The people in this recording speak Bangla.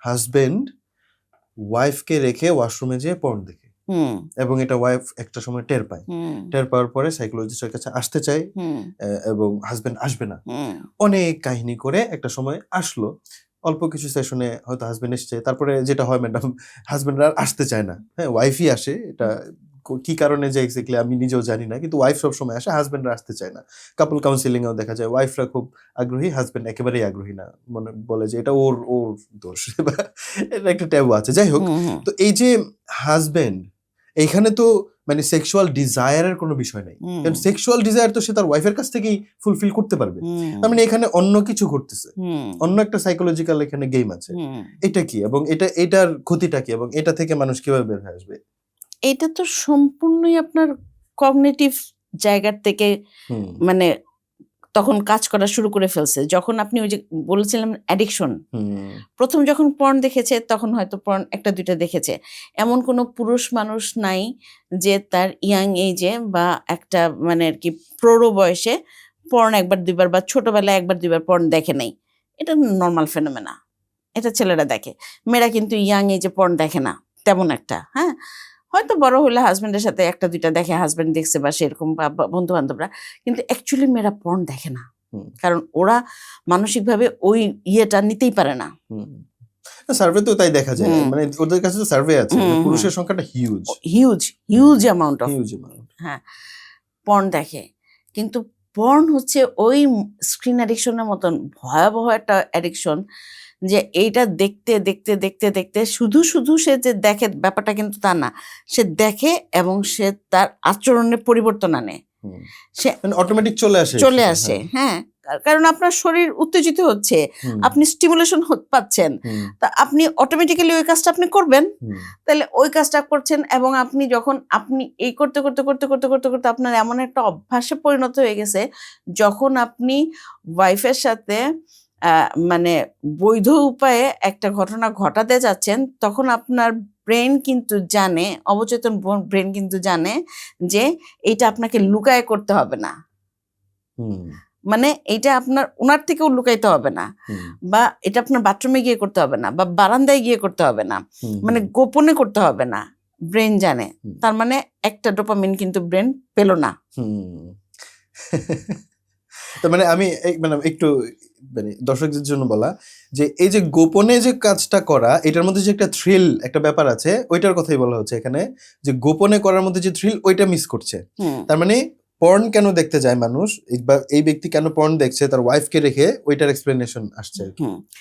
হাজবেন্ড ওয়াইফকে রেখে ওয়াশরুমে যেয়ে পর্ন দেখে এবং এটা ওয়াইফ একটা সময় টের পায়। টের পাওয়ার পরে সাইকোলজিস্টের কাছে আসতে চায় এবং হাজবেন্ড আসবে না। অনেক কাহিনী করে একটা সময় আসলো। অল্প কিছু সেশনে হয়তো হাজবেন্ড এসছে, তারপরে যেটা হয় ম্যাডাম, হাজবেন্ড আর আসতে চায় না। হ্যাঁ, ওয়াইফই আসে। এটা কি কারণে যে এক্স্যাক্টলি আমি নিজেও জানি না, কিন্তু ওয়াইফ সব সময় আসে, হাজবেন্ডরা আসতে চায় না। কাপল কাউন্সিলিং এও দেখা যায় ওয়াইফরা খুব আগ্রহী, হাজবেন্ড একেবারেই আগ্রহী না, মনে বলে যে এটা ওর ওর দোষ। এটা একটা ট্যাবু আছে। যাই হোক, তো এই যে হাজবেন্ড এইখানে তো মানে সেক্সুয়াল ডিজায়ারের কোনো বিষয় নাই, কারণ সেক্সুয়াল ডিজায়ার তো সে তার ওয়াইফের কাছ থেকেই ফুলফিল করতে পারবে। তার মানে এখানে অন্য কিছু ঘটতেছে, অন্য একটা সাইকোলজিক্যাল এখানে গেম আছে। এটা কি এবং এটার ক্ষতিটা কি এবং এটা থেকে মানুষ কিভাবে বের হয়ে আসবে? এটা তো সম্পূর্ণই আপনার কগনিটিভ জায়গার থেকে মানে তখন কাজ করা শুরু করে ফেলছে। যখন আপনি ওই যে বলেছিলাম অ্যাডিকশন, প্রথম যখন পর্ন দেখেছে তখন হয়তো পর্ন একটা দুইটা দেখেছে। এমন কোনো পুরুষ মানুষ নাই যে তার ইয়াং এজে বা একটা মানে আর কি প্রৌঢ় বয়সে পর্ন একবার দুইবার বা ছোটবেলায় একবার দুইবার পর্ন দেখে নাই। এটা নর্মাল ফেনোমেনা, এটা ছেলেরা দেখে। মেয়েরা কিন্তু ইয়াং এজে পর্ন দেখে না তেমন একটা। হ্যাঁ, হয়তো বড় হলে হাজব্যান্ডের সাথে একটা দুইটা দেখে, হাজব্যান্ড দেখছে বা সেরকম, বা বন্ধু বান্ধবরা, কিন্তু অ্যাকচুয়ালি মেয়েরা পর্ন দেখে না, কারণ ওরা মানসিকভাবে ওই ইয়েটা নিতেই পারে না। সার্ভে তো তাই দেখা যায়, মানে ওদের কাছে তো সার্ভে আছে, পুরুষের সংখ্যাটা huge huge huge amount of, huge amount, হ্যাঁ, পর্ন দেখে। কিন্তু পর্ন হচ্ছে ওই স্ক্রিন অ্যাডিকশনের মতন ভয়াবহ একটা অ্যাডিকশন, যে এইটা দেখতে দেখতে দেখতে দেখতে শুধু শুধু সে যে দেখে ব্যাপারটা কিন্তু তা না, সে দেখে এবং সে তার আচরণে পরিবর্তন আনে, সে অটোমেটিক চলে আসে। হ্যাঁ, কারণ আপনার শরীর উত্তেজিত হচ্ছে, আপনি স্টিমুলেশন পাচ্ছেন, তা আপনি অটোমেটিক্যালি ওই কাজটা আপনি করবেন। তাহলে ওই কাজটা করছেন এবং আপনি যখন আপনি এই করতে করতে করতে করতে করতে করতে আপনার এমন একটা অভ্যাসে পরিণত হয়ে গেছে, যখন আপনি ওয়াইফের সাথে মানে বৈধ উপায়ে একটা ঘটনা ঘটাতে যাচ্ছেন, তখন আপনার ব্রেন কিন্তু জানে, অবচেতন ব্রেন কিন্তু জানে যে এইটা আপনাকে লুকায় করতে হবে না, মানে এইটা আপনার ওনার থেকেও লুকাইতে হবে না, বা এটা আপনার বাথরুমে গিয়ে করতে হবে না, বা বারান্দায় গিয়ে করতে হবে না, মানে গোপনে করতে হবে না, ব্রেন জানে। তার মানে একটা ডোপামিন কিন্তু ব্রেন পেল না। তার মানে আমি মানে একটু মানে দর্শকদের জন্য বলা যে এই যে গোপনে যে কাজটা করা, এটার মধ্যে যে একটা থ্রিল একটা ব্যাপার আছে, ওইটার কথাই বলা হচ্ছে এখানে, যে গোপনে করার মধ্যে যে থ্রিল ওইটা মিস করছে। তার মানে পর্ন কেন দেখতে যায় মানুষ, এই ব্যক্তি কেন পর্ন দেখছে তার ওয়াইফকে রেখে, ওইটার এক্সপ্লেনেশন আসছে।